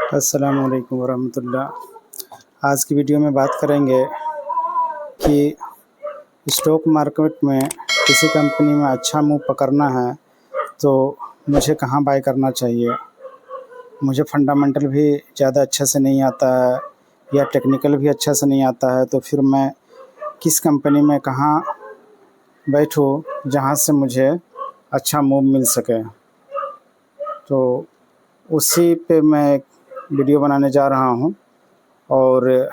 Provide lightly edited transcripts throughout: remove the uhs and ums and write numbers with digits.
अस्सलाम वालेकुम वरहमतुल्लाह। आज की वीडियो में बात करेंगे कि स्टॉक मार्केट में किसी कंपनी में अच्छा मूव पकड़ना है तो मुझे कहाँ बाय करना चाहिए। मुझे फंडामेंटल भी ज़्यादा अच्छा से नहीं आता है या टेक्निकल भी अच्छा से नहीं आता है, तो फिर मैं किस कंपनी में कहाँ बैठूँ जहाँ से मुझे अच्छा मूव मिल सके। तो उसी पे मैं एक वीडियो बनाने जा रहा हूँ। और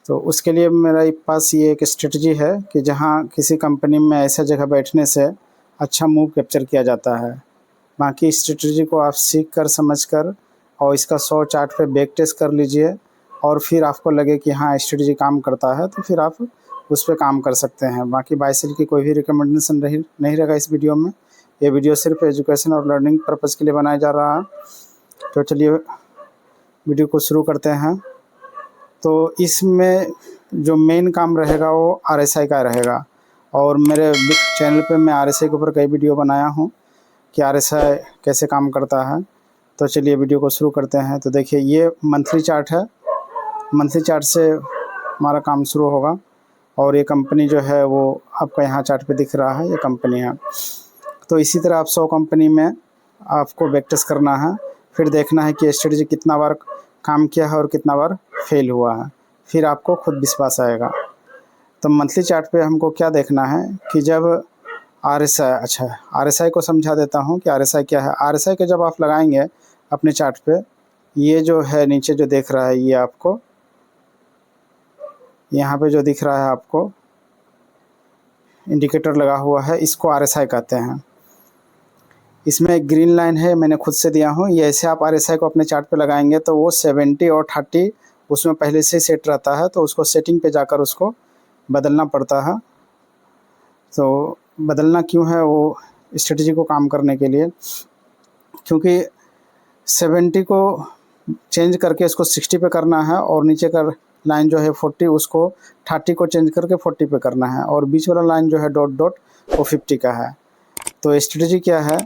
तो उसके लिए मेरे पास ये एक स्ट्रेटजी है कि जहाँ किसी कंपनी में ऐसा जगह बैठने से अच्छा मूव कैप्चर किया जाता है। बाकी स्ट्रेटजी को आप सीख कर समझ कर और इसका 100 चार्ट पे बैक टेस्ट कर लीजिए, और फिर आपको लगे कि हाँ स्ट्रेटजी काम करता है तो फिर आप उस पर काम कर सकते हैं। बाकी बाय सेल की कोई भी रिकमेंडेशन नहीं रहेगा इस वीडियो में। ये वीडियो सिर्फ एजुकेशन और लर्निंग पर्पज़ के लिए बनाया जा रहा है। तो चलिए वीडियो को शुरू करते हैं। तो इसमें जो मेन काम रहेगा वो आरएसआई का रहेगा, और मेरे चैनल पे मैं आरएसआई के ऊपर कई वीडियो बनाया हूँ कि आरएसआई कैसे काम करता है। तो चलिए वीडियो को शुरू करते हैं। तो देखिए ये मंथली चार्ट है। मंथली चार्ट से हमारा काम शुरू होगा, और ये कंपनी जो है वो आपका यहाँ चार्ट पे दिख रहा है, ये कंपनी है। तो इसी तरह आप 100 कंपनी में आपको बैक टेस्ट करना है, फिर देखना है कि स्ट्रेटजी कितना बार काम किया है और कितना बार फेल हुआ है, फिर आपको खुद विश्वास आएगा। तो मंथली चार्ट पे हमको क्या देखना है कि जब आरएसआई, आरएसआई को समझा देता हूँ कि आरएसआई क्या है। आरएसआई के जब आप लगाएंगे अपने चार्ट पे, ये जो है नीचे जो देख रहा है, ये आपको यहाँ पे जो दिख रहा है आपको इंडिकेटर लगा हुआ है, इसको आरएसआई कहते हैं। इसमें एक ग्रीन लाइन है, मैंने खुद से दिया हूँ। ये ऐसे आप आरएसआई को अपने चार्ट पे लगाएंगे तो वो 70 और 30 उसमें पहले से सेट रहता है, तो उसको सेटिंग पे जाकर उसको बदलना पड़ता है। तो बदलना क्यों है, वो स्ट्रेटजी को काम करने के लिए, क्योंकि 70 को चेंज करके इसको 60 पे करना है, और नीचे का लाइन जो है 40 उसको 30 को चेंज करके 40 पे करना है, और बीच वाला लाइन जो है डॉट डॉट वो 50 का है। तो स्ट्रेटजी क्या है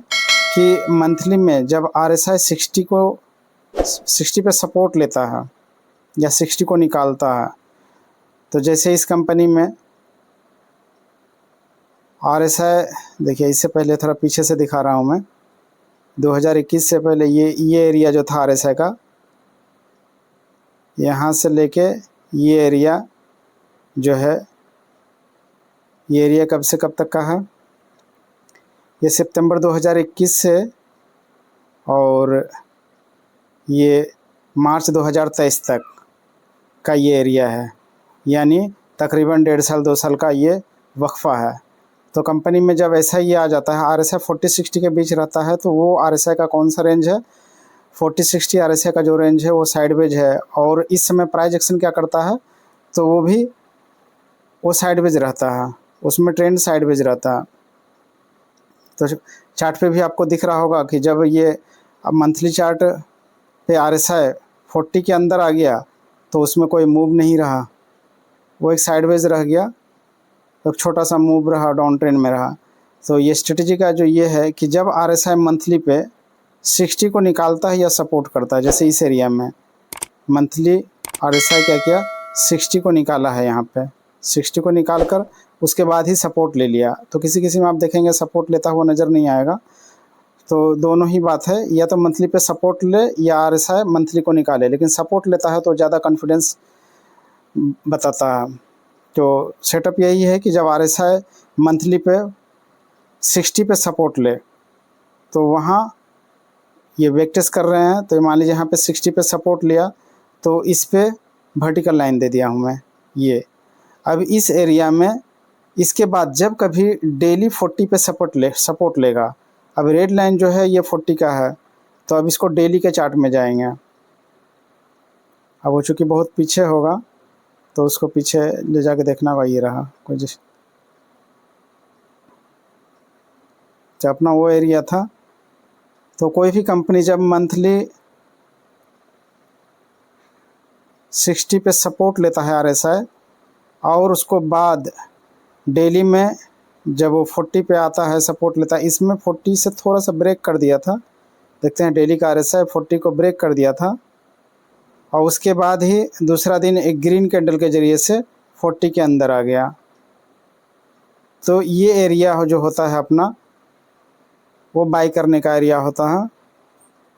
कि मंथली में जब आरएसआई 60 पे सपोर्ट लेता है या 60 को निकालता है, तो जैसे इस कंपनी में आरएसआई देखिए, इससे पहले थोड़ा पीछे से दिखा रहा हूँ मैं। 2021 से पहले ये एरिया जो था आरएसआई का, यहाँ से लेके ये एरिया जो है, ये एरिया कब से कब तक का है, ये सितंबर 2021 से और ये मार्च 2023 तक का ये एरिया है, यानी तकरीबन 1.5 साल 2 साल का ये वक्फा है। तो कंपनी में जब ऐसा ये आ जाता है, आरएसआई 40-60 के बीच रहता है, तो वो आरएसआई का कौन सा रेंज है, 40-60 आरएसआई का जो रेंज है वो साइडवेज है। और इस समय प्राइस एक्शन क्या करता है, तो वो साइडवेज रहता है, उसमें ट्रेंड साइडवेज रहता है। तो चार्ट पे भी आपको दिख रहा होगा कि जब ये अब मंथली चार्ट पे आरएसआई 40 के अंदर आ गया तो उसमें कोई मूव नहीं रहा, वो एक साइडवेज रह गया, एक छोटा सा मूव रहा, डाउन ट्रेंड में रहा। तो ये स्ट्रेटजी का जो ये है कि जब आरएसआई मंथली पे 60 को निकालता है या सपोर्ट करता है, जैसे इस एरिया में मंथली आरएसआई क्या किया, 60 को निकाला है, यहाँ पे 60 को निकाल कर उसके बाद ही सपोर्ट ले लिया। तो किसी में आप देखेंगे सपोर्ट लेता हुआ नज़र नहीं आएगा। तो दोनों ही बात है, या तो मंथली पे सपोर्ट ले या आरएसआई मंथली को निकाले, लेकिन सपोर्ट लेता है तो ज़्यादा कॉन्फिडेंस बताता है। तो सेटअप यही है कि जब आरएसआई मंथली पे 60 पे सपोर्ट ले, तो वहाँ ये बैक टेस्ट कर रहे हैं, तो मान लीजिए यहाँ पे 60 पे सपोर्ट लिया, तो इस पे वर्टिकल लाइन दे दिया हूँ मैं ये। अब इस एरिया में इसके बाद जब कभी डेली 40 पे सपोर्ट लेगा, अब रेड लाइन जो है ये 40 का है, तो अब इसको डेली के चार्ट में जाएंगे। अब वो चूँकि बहुत पीछे होगा तो उसको पीछे ले जाके देखना होगा, ये रहा कोई जैसे तो अपना वो एरिया था। तो कोई भी कंपनी जब मंथली 60 पे सपोर्ट लेता है आरएसआई, और उसको बाद डेली में जब वो 40 पे आता है सपोर्ट लेता है, इसमें 40 से थोड़ा सा ब्रेक कर दिया था, देखते हैं डेली का RSI 40 को ब्रेक कर दिया था और उसके बाद ही दूसरा दिन एक ग्रीन कैंडल के ज़रिए से 40 के अंदर आ गया। तो ये एरिया जो होता है अपना, वो बाई करने का एरिया होता है।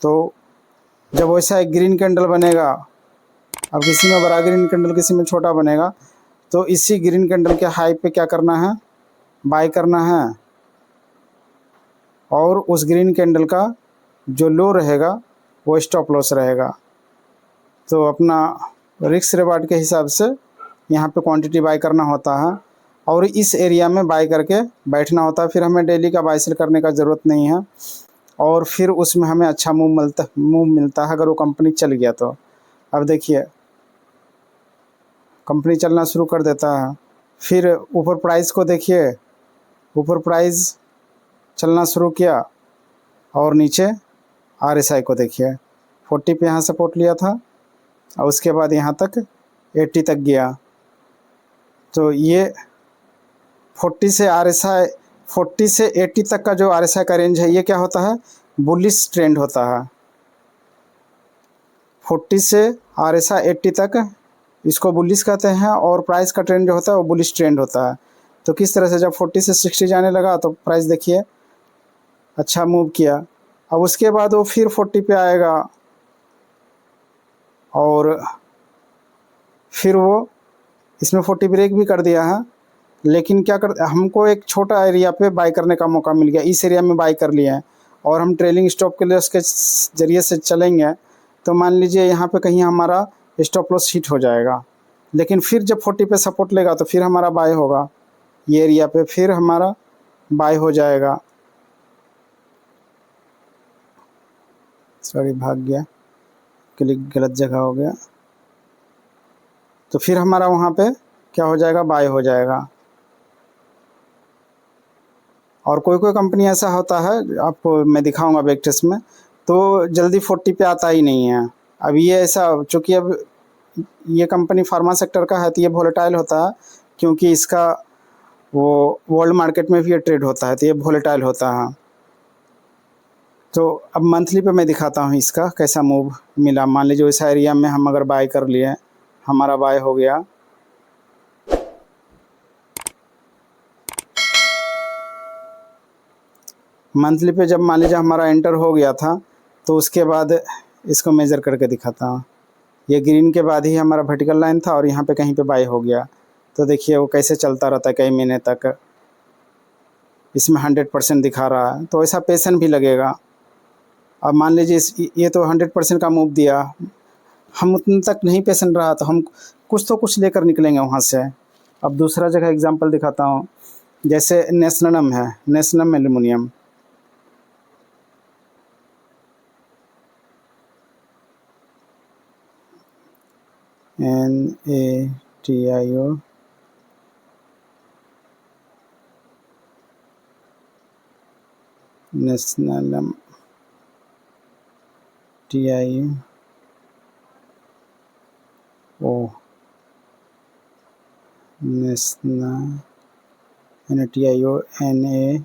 तो जब वैसा एक ग्रीन कैंडल बनेगा, अब किसी में बड़ा ग्रीन कैंडल किसी में छोटा बनेगा, तो इसी ग्रीन कैंडल के हाई पे क्या करना है, बाई करना है। और उस ग्रीन कैंडल का जो लो रहेगा वो स्टॉप लॉस रहेगा। तो अपना रिस्क रिवार्ड के हिसाब से यहाँ पे क्वांटिटी बाई करना होता है और इस एरिया में बाई करके बैठना होता है। फिर हमें डेली का बाई सेल करने का ज़रूरत नहीं है और फिर उसमें हमें अच्छा मूव मिलता है अगर वो कंपनी चल गया तो। अब देखिए कंपनी चलना शुरू कर देता है, फिर ऊपर प्राइस को देखिए, ऊपर प्राइस चलना शुरू किया और नीचे RSI को देखिए, 40 पे यहाँ सपोर्ट लिया था और उसके बाद यहाँ तक 80 तक गया। तो ये 40 से 80 तक का जो RSI का रेंज है, ये क्या होता है, बुलिश ट्रेंड होता है। 40 से RSI 80 तक इसको बुलिश कहते हैं और प्राइस का ट्रेंड जो होता है वो बुलिश ट्रेंड होता है। तो किस तरह से जब 40 से 60 जाने लगा तो प्राइस देखिए अच्छा मूव किया। अब उसके बाद वो फिर 40 पे आएगा और फिर वो इसमें 40 ब्रेक भी कर दिया है, लेकिन क्या कर, हमको एक छोटा एरिया पे बाई करने का मौका मिल गया। इस एरिया में बाई कर लिए हैं और हम ट्रेलिंग स्टॉप के लिए उसके ज़रिए से चलेंगे तो मान लीजिए यहाँ पे कहीं हमारा स्टॉप लॉस हिट हो जाएगा, लेकिन फिर जब 40 पे सपोर्ट लेगा तो फिर हमारा बाई होगा, ये एरिया पे फिर हमारा बाई हो जाएगा। सॉरी भाग गया, क्लिक गलत जगह हो गया। तो फिर हमारा वहाँ पे क्या हो जाएगा, बाई हो जाएगा। और कोई कोई कंपनी ऐसा होता है, आपको मैं दिखाऊंगा बैक टेस्ट में, तो जल्दी 40 पे आता ही नहीं है। अब ये ऐसा, चूँकि अब ये कंपनी फार्मा सेक्टर का है तो ये वोलेटाइल होता है, क्योंकि इसका वो वर्ल्ड मार्केट में भी ये ट्रेड होता है तो ये वोलेटाइल होता है। तो अब मंथली पे मैं दिखाता हूँ इसका कैसा मूव मिला। मान लीजिए इस एरिया में हम अगर बाय कर लिए, हमारा बाय हो गया, मंथली पे जब मान लीजिए हमारा एंटर हो गया था तो उसके बाद इसको मेज़र करके दिखाता हूँ। ये ग्रीन के बाद ही हमारा वर्टिकल लाइन था और यहाँ पे कहीं पे बाय हो गया। तो देखिए वो कैसे चलता रहता है कई महीने तक, इसमें 100% दिखा रहा है, तो ऐसा पेशेंस भी लगेगा। अब मान लीजिए ये तो 100% का मूव दिया, हम उतने तक नहीं पेशेंट रहा तो हम कुछ तो कुछ लेकर निकलेंगे वहाँ से। अब दूसरा जगह एग्जांपल दिखाता हूँ, जैसे नेशनम है, नेशनम एल्युमिनियम, NATIO, नेशनलम TIO ओ नेशनल NATIO NA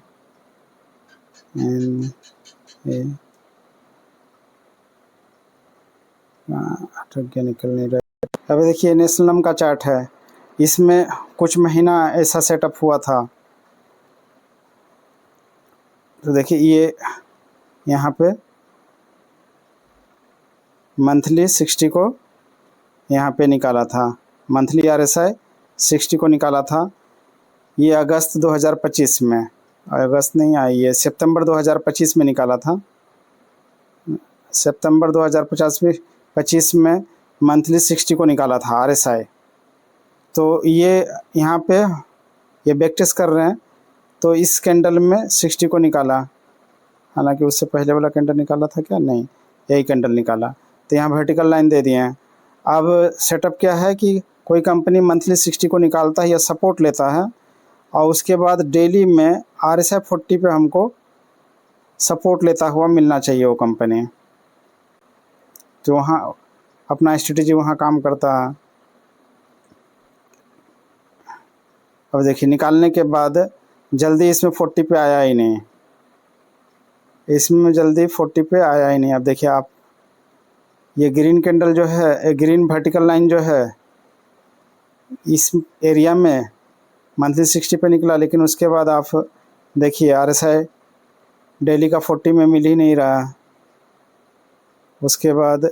अटक गया, निकल नहीं रहा। अब देखिए नेशनलम का चार्ट है, इसमें कुछ महीना ऐसा सेटअप हुआ था। तो देखिए ये यहाँ पे मंथली 60 को यहाँ पे निकाला था, मंथली RSI 60 को निकाला था। ये अगस्त 2025 में, अगस्त नहीं आई, ये सितंबर 2025 में निकाला था। सितंबर 2025 में मंथली 60 को निकाला था RSI। तो ये यहाँ पे ये बैक टेस्ट कर रहे हैं, तो इस कैंडल में 60 को निकाला, हालांकि उससे पहले वाला कैंडल निकाला था क्या, नहीं यही कैंडल निकाला। तो यहाँ वर्टिकल लाइन दे दिए हैं। अब सेटअप क्या है कि कोई कंपनी मंथली 60 को निकालता है या सपोर्ट लेता है और उसके बाद डेली में RSI 40 पे हमको सपोर्ट लेता हुआ मिलना चाहिए वो कंपनी, तो वहाँ अपना स्ट्रेटेजी वहाँ काम करता है। अब देखिए निकालने के बाद जल्दी इसमें 40 पे आया ही नहीं, इसमें जल्दी 40 पे आया ही नहीं। अब देखिए आप, ये ग्रीन कैंडल जो है, ग्रीन वर्टिकल लाइन जो है, इस एरिया में मंथली 60 पे निकला, लेकिन उसके बाद आप देखिए RSI डेली का 40 में मिल ही नहीं रहा। उसके बाद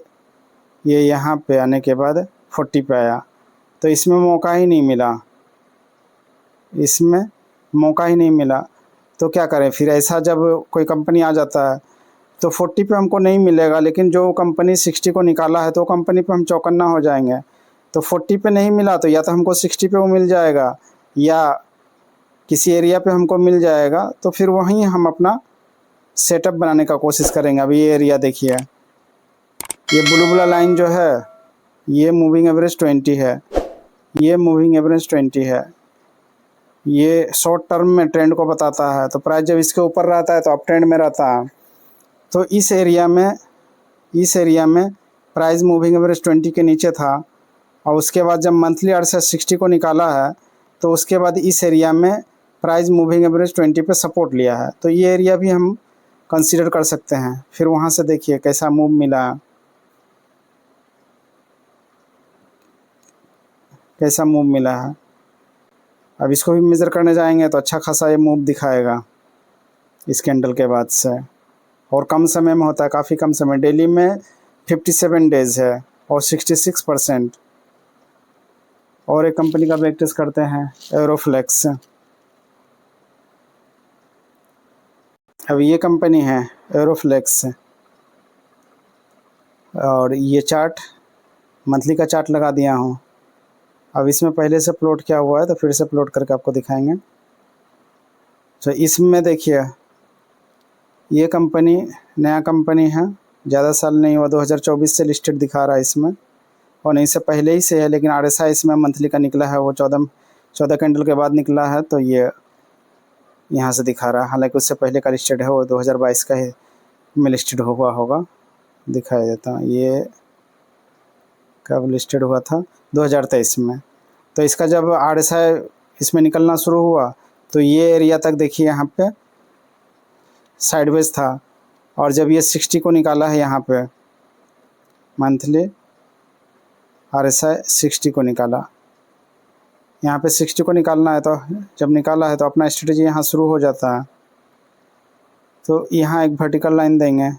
ये यहाँ पे आने के बाद 40 पे आया, तो इसमें मौका ही नहीं मिला, इसमें मौका ही नहीं मिला। तो क्या करें फिर? ऐसा जब कोई कंपनी आ जाता है तो 40 पे हमको नहीं मिलेगा, लेकिन जो कंपनी 60 को निकाला है तो कंपनी पे हम चौकन्ना हो जाएंगे। तो 40 पे नहीं मिला तो या तो हमको 60 पे वो मिल जाएगा या किसी एरिया पे हमको मिल जाएगा, तो फिर वहीं हम अपना सेटअप बनाने का कोशिश करेंगे। अब ये एरिया देखिए, ये बुलबुला लाइन जो है, ये मूविंग एवरेज 20 है, ये मूविंग एवरेज 20 है। ये शॉर्ट टर्म में ट्रेंड को बताता है। तो प्राइस जब इसके ऊपर रहता है तो अप ट्रेंड में रहता है। तो इस एरिया में प्राइस मूविंग एवरेज 20 के नीचे था, और उसके बाद जब मंथली RSI 60 को निकाला है तो उसके बाद इस एरिया में प्राइस मूविंग एवरेज 20 पे सपोर्ट लिया है। तो ये एरिया भी हम कंसीडर कर सकते हैं। फिर वहाँ से देखिए कैसा मूव मिला, कैसा मूव मिला है। अब इसको भी मेज़र करने जाएंगे तो अच्छा खासा ये मूव दिखाएगा इस कैंडल के बाद से, और कम समय में होता है, काफ़ी कम समय। डेली में 57 डेज़ है और 66%। और एक कंपनी का बैक टेस्ट करते हैं, एरोफ्लेक्स। अब ये कंपनी है एरोफ्लेक्स, और ये चार्ट मंथली का चार्ट लगा दिया हूँ। अब इसमें पहले से प्लॉट किया हुआ है तो फिर से प्लॉट करके आपको दिखाएंगे। तो इसमें देखिए, ये कंपनी नया कंपनी है, ज़्यादा साल नहीं हुआ, 2024 से लिस्टेड दिखा रहा है इसमें, और नहीं से पहले ही से है, लेकिन RSI इसमें मंथली का निकला है वो 14 कैंडल के बाद निकला है, तो ये यहाँ से दिखा रहा है। हालांकि उससे पहले का लिस्टेड है, वो 2022 का ही में लिस्टेड हुआ होगा, दिखाई देता हूँ। ये कब लिस्टेड हुआ था? 2023 में। तो इसका जब RSI इसमें निकलना शुरू हुआ तो ये एरिया तक देखिए यहाँ पे साइडवेज था, और जब ये 60 को निकाला है यहाँ पे मंथली RSI 60 को निकाला, यहाँ पे 60 को निकालना है, तो जब निकाला है तो अपना स्ट्रेटजी यहाँ शुरू हो जाता है। तो यहाँ एक वर्टिकल लाइन देंगे,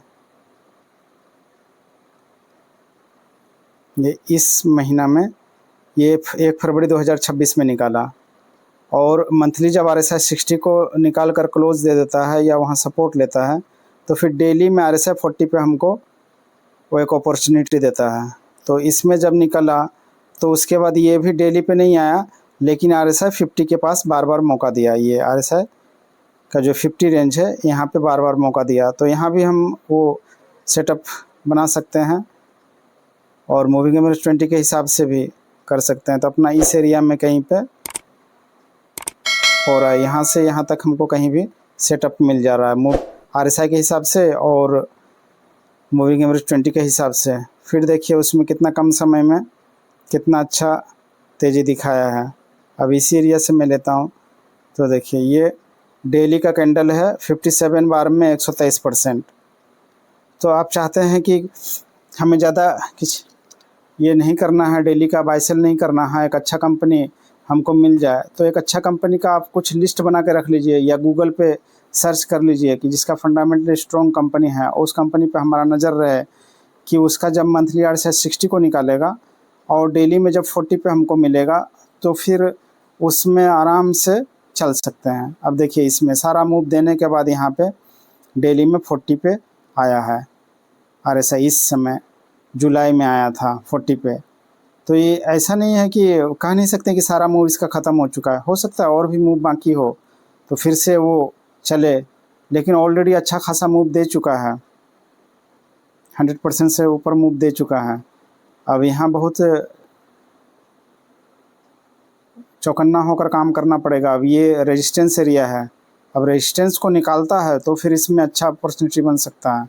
ये इस महीना में, ये 1 फरवरी 2026 में निकाला, और मंथली जब RSI 60 को निकाल कर क्लोज दे देता है या वहाँ सपोर्ट लेता है, तो फिर डेली में RSI 40 पे हमको वो एक अपॉर्चुनिटी देता है। तो इसमें जब निकला तो उसके बाद ये भी डेली पे नहीं आया, लेकिन RSI 50 के पास बार बार मौका दिया। ये RSI का जो 50 रेंज है यहाँ पे बार बार मौका दिया। तो यहाँ भी हम वो सेटअप बना सकते हैं, और मूविंग एवरेज 20 के हिसाब से भी कर सकते हैं। तो अपना इस एरिया में कहीं पे हो रहा है, यहाँ से यहाँ तक हमको कहीं भी सेटअप मिल जा रहा है RSI के हिसाब से और मूविंग एवरेज 20 के हिसाब से। फिर देखिए उसमें कितना कम समय में कितना अच्छा तेज़ी दिखाया है। अब इसी एरिया से मैं लेता हूँ, तो देखिए ये डेली का कैंडल है 57 बार में 123%। तो आप चाहते हैं कि हमें ज़्यादा कुछ ये नहीं करना है, डेली का बाय सेल नहीं करना है, एक अच्छा कंपनी हमको मिल जाए, तो एक अच्छा कंपनी का आप कुछ लिस्ट बना के रख लीजिए, या गूगल पे सर्च कर लीजिए कि जिसका फंडामेंटली स्ट्रॉन्ग कंपनी है, उस कंपनी पे हमारा नज़र रहे कि उसका जब मंथली RSI 60 को निकालेगा और डेली में जब 40 पे हमको मिलेगा, तो फिर उसमें आराम से चल सकते हैं। अब देखिए इसमें सारा मूव देने के बाद यहाँ पे डेली में 40 पे आया है RSI, इस समय जुलाई में आया था 40 पे। तो ये ऐसा नहीं है कि कह नहीं सकते कि सारा मूव इसका ख़त्म हो चुका है, हो सकता है और भी मूव बाकी हो तो फिर से वो चले, लेकिन ऑलरेडी अच्छा खासा मूव दे चुका है, 100% से ऊपर मूव दे चुका है। अब यहाँ बहुत चौकन्ना होकर काम करना पड़ेगा। अब ये रेजिस्टेंस एरिया है, अब रेजिस्टेंस को निकालता है तो फिर इसमें अच्छा अपॉर्चुनिटी बन सकता है,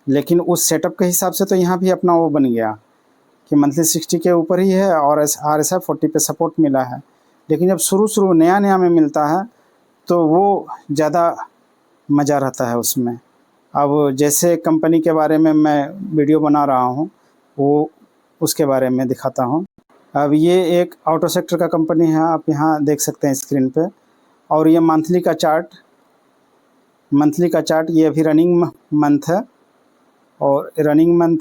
लेकिन उस सेटअप के हिसाब से तो यहाँ भी अपना वो बन गया कि मंथली 60 के ऊपर ही है और RSI 40 पे सपोर्ट मिला है। लेकिन जब शुरू नया में मिलता है तो वो ज़्यादा मज़ा रहता है उसमें, अब जैसे कंपनी के बारे में मैं वीडियो बना रहा हूँ वो उसके बारे में दिखाता हूँ। अब ये एक ऑटो सेक्टर का कंपनी है, आप यहाँ देख सकते हैं स्क्रीन पे। और ये मंथली का चार्ट ये अभी रनिंग मंथ है, और रनिंग मंथ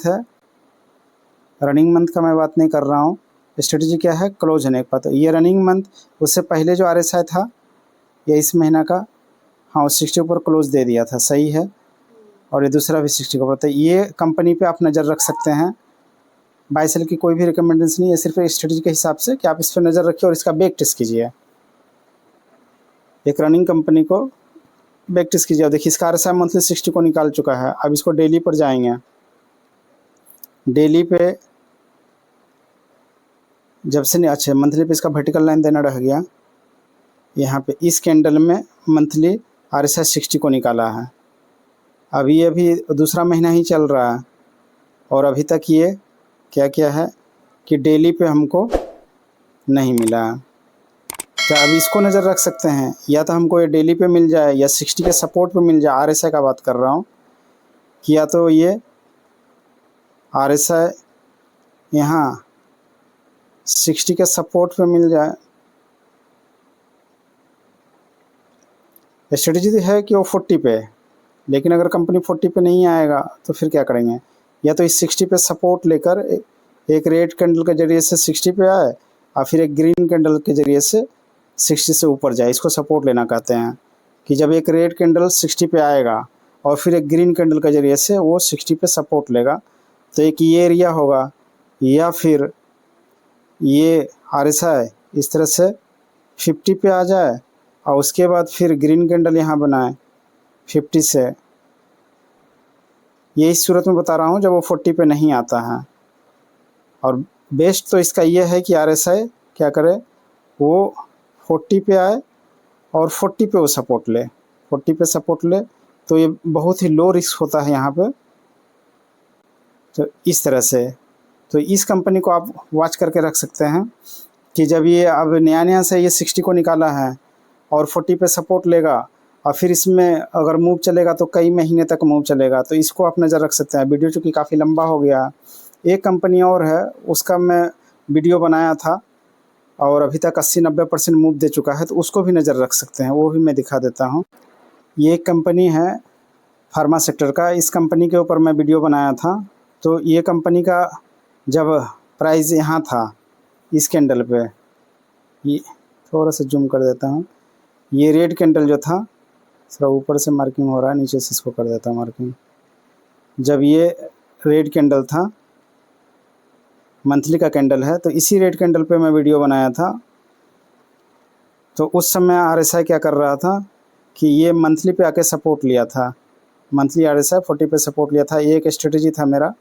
का मैं बात नहीं कर रहा हूँ। स्ट्रेटजी क्या है, क्लोज होने के बाद ये रनिंग मंथ, उससे पहले जो RSI था ये इस महीना का, हाँ 60 ऊपर क्लोज दे दिया था, सही है। और ये दूसरा भी 60 के ऊपर था। ये कंपनी पे आप नज़र रख सकते हैं। बाय सेल की कोई भी रिकमेंडेशन नहीं है, सिर्फ स्ट्रेटजी के हिसाब से कि आप इस पर नज़र रखिए और इसका बैक टेस्ट कीजिए। एक रनिंग कंपनी को बैक टेस्ट कीजिए। देखिए इसका RSI मंथली 60 को निकाल चुका है। अब इसको डेली पर जाएंगे। डेली पे जब से नहीं, अच्छा मंथली पे इसका वर्टिकल लाइन देना रह गया। यहाँ पे इस कैंडल में मंथली RSI 60 को निकाला है। अभी दूसरा महीना ही चल रहा है और अभी तक ये क्या क्या है कि डेली पे हमको नहीं मिला। तो अब इसको नज़र रख सकते हैं, या तो हमको ये डेली पे मिल जाए या 60 के सपोर्ट पे मिल जाए। RSI का बात कर रहा हूँ कि या तो ये RSI यहाँ 60 के सपोर्ट पे मिल जाए। स्ट्रेटजी तो है कि वो 40 पे, लेकिन अगर कंपनी 40 पे नहीं आएगा तो फिर क्या करेंगे। या तो इस 60 पे सपोर्ट लेकर एक रेड कैंडल के जरिए से 60 पे आए और फिर एक ग्रीन कैंडल के जरिए से 60 से ऊपर जाए। इसको सपोर्ट लेना कहते हैं कि जब एक रेड कैंडल 60 पे आएगा और फिर एक ग्रीन कैंडल के जरिए से वो 60 पे सपोर्ट लेगा, तो एक ये एरिया होगा। या फिर ये RSI इस तरह से 50 पे आ जाए और उसके बाद फिर ग्रीन कैंडल यहाँ बनाए 50 से। ये इस सूरत में बता रहा हूँ जब वो 40 पे नहीं आता है। और बेस्ट तो इसका ये है कि RSI क्या करे, वो 40 पे आए और 40 पे वो सपोर्ट ले, 40 पे सपोर्ट ले, तो ये बहुत ही लो रिस्क होता है यहाँ पे। तो इस तरह से तो इस कंपनी को आप वॉच करके रख सकते हैं कि जब ये अब नया से ये 60 को निकाला है और 40 पे सपोर्ट लेगा और फिर इसमें अगर मूव चलेगा तो कई महीने तक मूव चलेगा, तो इसको आप नज़र रख सकते हैं। वीडियो चूँकि काफ़ी लंबा हो गया। एक कंपनी और है, उसका मैं वीडियो बनाया था और अभी तक 80-90% मूव दे चुका है, तो उसको भी नज़र रख सकते हैं, वो भी मैं दिखा देता हूँ। ये एक कंपनी है फार्मा सेक्टर का, इस कंपनी के ऊपर मैं वीडियो बनाया था। तो ये कंपनी का जब प्राइस यहाँ था इस कैंडल पे, ये थोड़ा सा जूम कर देता हूँ, ये रेड कैंडल जो था, थोड़ा ऊपर से मार्किंग हो रहा है, नीचे से इसको कर देता हूँ मार्किंग। जब ये रेड कैंडल था, मंथली का कैंडल है, तो इसी रेड कैंडल पे मैं वीडियो बनाया था। तो उस समय RSI क्या कर रहा था कि ये मंथली पे आके सपोर्ट लिया था, मंथली RSI 40 पे सपोर्ट लिया था। ये एक स्ट्रेटजी था मेरा,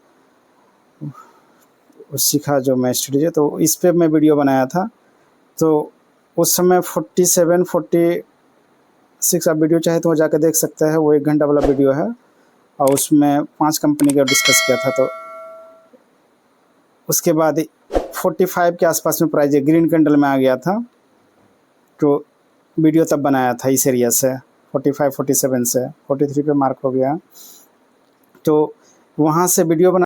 सीखा जो मैं स्ट्रेटजी, तो इस पे मैं वीडियो बनाया था। तो उस समय 47-46, आप वीडियो चाहे तो जाकर देख सकते हैं, वो 1 घंटा वाला वीडियो है और उसमें 5 कंपनी का डिस्कस किया था। तो उसके बाद 45 के आसपास में प्राइस ग्रीन कैंडल में आ गया था, तो वीडियो तब बनाया था इस एरिया से 45-47 से 43 पे मार्क हो गया। तो वहाँ से वीडियो बना